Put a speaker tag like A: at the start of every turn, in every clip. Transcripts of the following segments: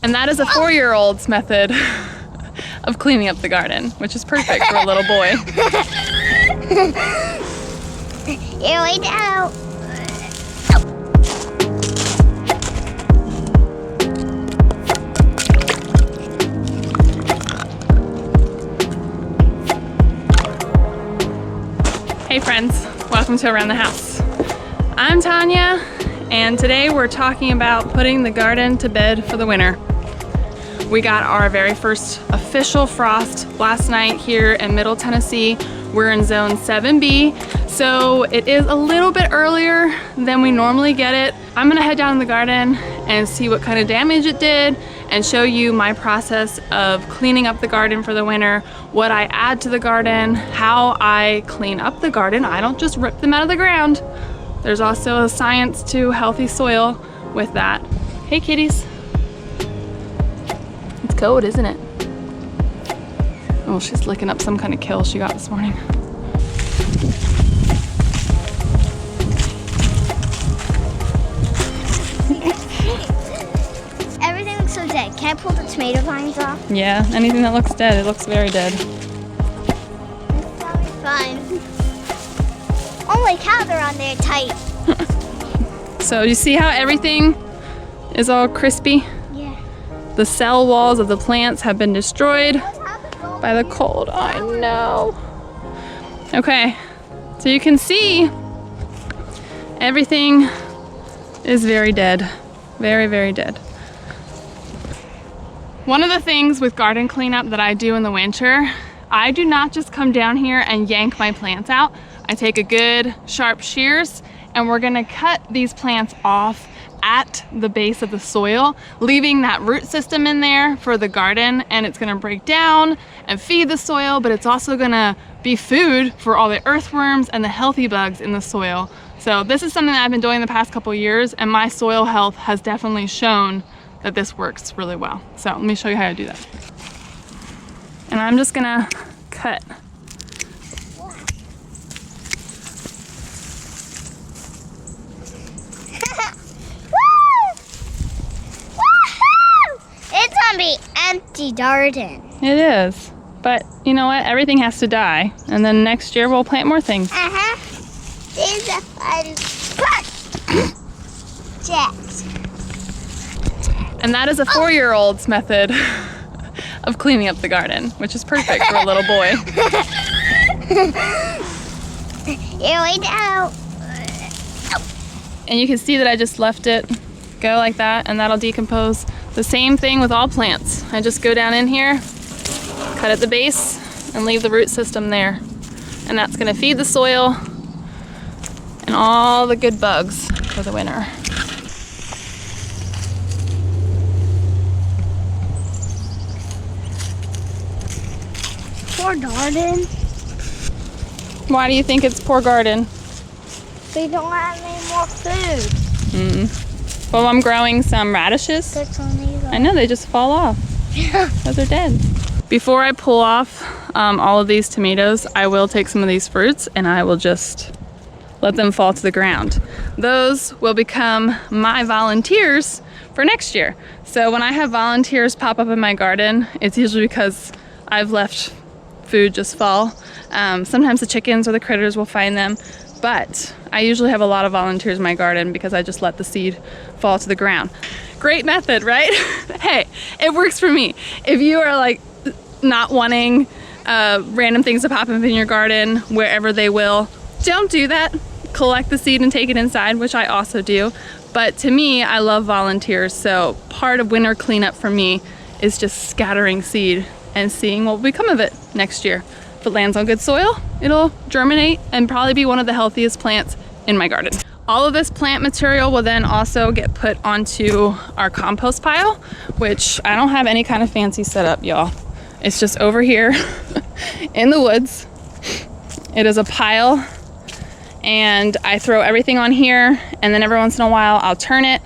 A: And that is a 4-year-old's method of cleaning up the garden, which is perfect for a little boy.
B: Here we go.
A: Hey friends, welcome to Around the House. I'm Tanya, and today we're talking about putting the garden to bed for the winter. We got our very first official frost last night here in Middle Tennessee. We're in zone 7B, so it is a little bit earlier than we normally get it. I'm gonna head down in the garden and see what kind of damage it did and show you my process of cleaning up the garden for the winter, what I add to the garden, how I clean up the garden. I don't just rip them out of the ground. There's also a science to healthy soil with that. Hey kitties. It's cold, isn't it? Oh, she's licking up some kind of kill she got this morning.
B: Everything looks so dead. Can I pull the tomato vines off?
A: Yeah, anything that looks dead, it looks very dead.
B: It's probably fun. Holy cow, they're on there tight.
A: So you see how everything is all crispy?
B: Yeah.
A: The cell walls of the plants have been destroyed by the cold. I know. Okay, so you can see everything is very dead. Very, very dead. One of the things with garden cleanup that I do in the winter, I do not just come down here and yank my plants out. I take a good sharp shears and we're gonna cut these plants off at the base of the soil, leaving that root system in there for the garden, and it's gonna break down and feed the soil, but it's also gonna be food for all the earthworms and the healthy bugs in the soil. So this is something that I've been doing the past couple years, and my soil health has definitely shown that this works really well. So let me show you how to do that. And I'm just gonna cut.
B: It's gonna be empty garden.
A: It is, but you know what? Everything has to die, and then next year we'll plant more things.
B: There's a fun project.
A: And that is a 4-year-old's method of cleaning up the garden, which is perfect for a little boy.
B: Here we go.
A: And you can see that I just left it go like that, and that'll decompose. The same thing with all plants. I just go down in here, cut at the base, and leave the root system there. And that's gonna feed the soil and all the good bugs for the winter.
B: Poor garden.
A: Why do you think it's poor garden?
B: They don't have any more food.
A: Well, I'm growing some radishes. I know, they just fall off. Those are dead. Before I pull off all of these tomatoes, I will take some of these fruits and I will just let them fall to the ground. Those will become my volunteers for next year. So when I have volunteers pop up in my garden, it's usually because I've left food just fall. Sometimes the chickens or the critters will find them, but I usually have a lot of volunteers in my garden because I just let the seed fall to the ground. Great method, right? Hey, it works for me. If you are like not wanting random things to pop up in your garden wherever they will, don't do that. Collect the seed and take it inside, which I also do. But to me, I love volunteers, so part of winter cleanup for me is just scattering seed and seeing what will become of it next year. If it lands on good soil, it'll germinate and probably be one of the healthiest plants in my garden. All of this plant material will then also get put onto our compost pile, which I don't have any kind of fancy setup, y'all. It's just over here in the woods. It is a pile, and I throw everything on here, and then every once in a while I'll turn it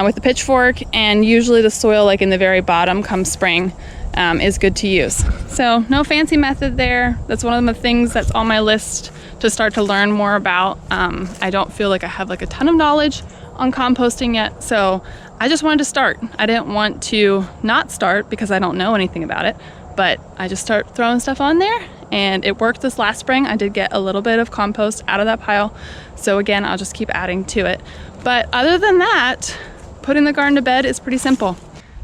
A: with the pitchfork, and usually the soil, like in the very bottom come spring, is good to use. So no fancy method there. That's one of the things that's on my list to start to learn more about. I don't feel like I have like a ton of knowledge on composting yet, so I just wanted to start. I didn't want to not start because I don't know anything about it, but I just start throwing stuff on there, and it worked this last spring. I did get a little bit of compost out of that pile, so again, I'll just keep adding to it. But other than that, putting the garden to bed is pretty simple.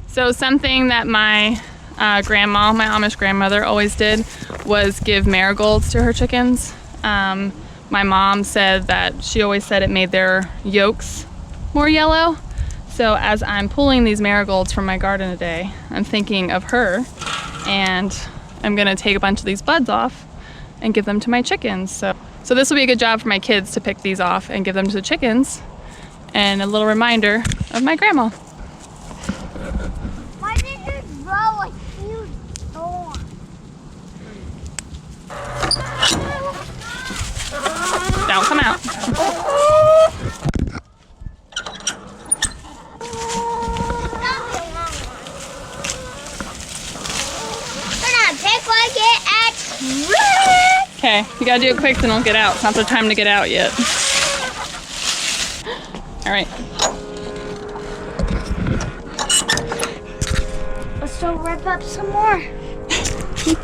A: So something that my grandma, my Amish grandmother, always did was give marigolds to her chickens. My mom said that she always said it made their yolks more yellow. So as I'm pulling these marigolds from my garden today, I'm thinking of her, and I'm gonna take a bunch of these buds off and give them to my chickens. So this will be a good job for my kids to pick these off and give them to the chickens, and a little reminder of my grandma.
B: Why did you grow a huge thorn?
A: Don't come out. Okay, you gotta do it quick, then it'll get out. It's not the time to get out yet. All right.
B: Let's go rip up some more.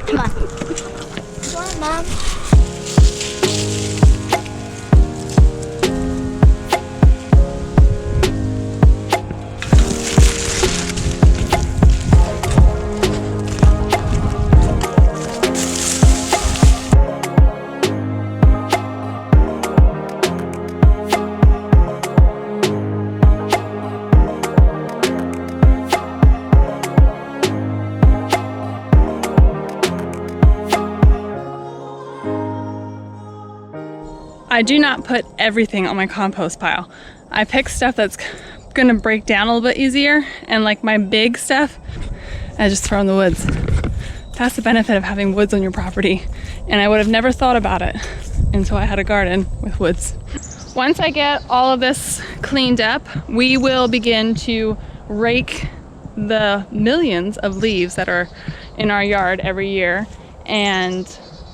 B: Come on. Come on, Mom.
A: I do not put everything on my compost pile. I pick stuff that's gonna break down a little bit easier, and like my big stuff, I just throw in the woods. That's the benefit of having woods on your property, and I would have never thought about it until I had a garden with woods. Once I get all of this cleaned up, we will begin to rake the millions of leaves that are in our yard every year. And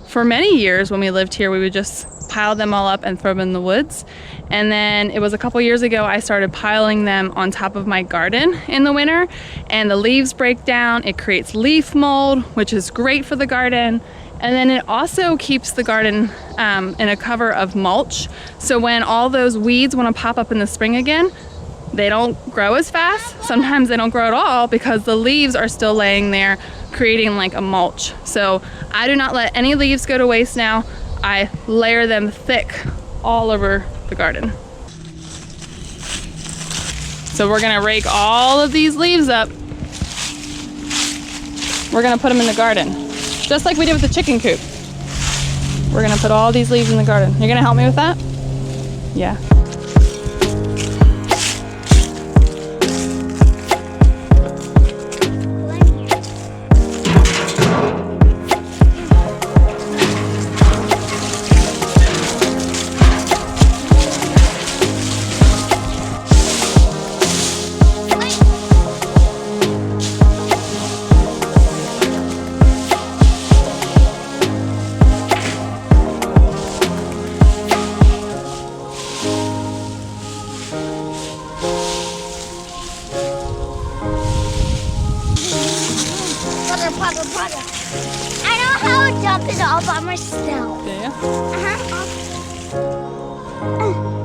A: for many years when we lived here, we would just pile them all up and throw them in the woods. And then it was a couple years ago I started piling them on top of my garden in the winter, and the leaves break down. It creates leaf mold, which is great for the garden. And then it also keeps the garden in a cover of mulch. So when all those weeds want to pop up in the spring again, they don't grow as fast. Sometimes they don't grow at all because the leaves are still laying there, creating like a mulch. So I do not let any leaves go to waste now. I layer them thick all over the garden. So we're gonna rake all of these leaves up. We're gonna put them in the garden, just like we did with the chicken coop. We're gonna put all these leaves in the garden. You're gonna help me with that? Yeah.
B: I know how to dump it all by myself.
A: Yeah.
B: Uh-huh.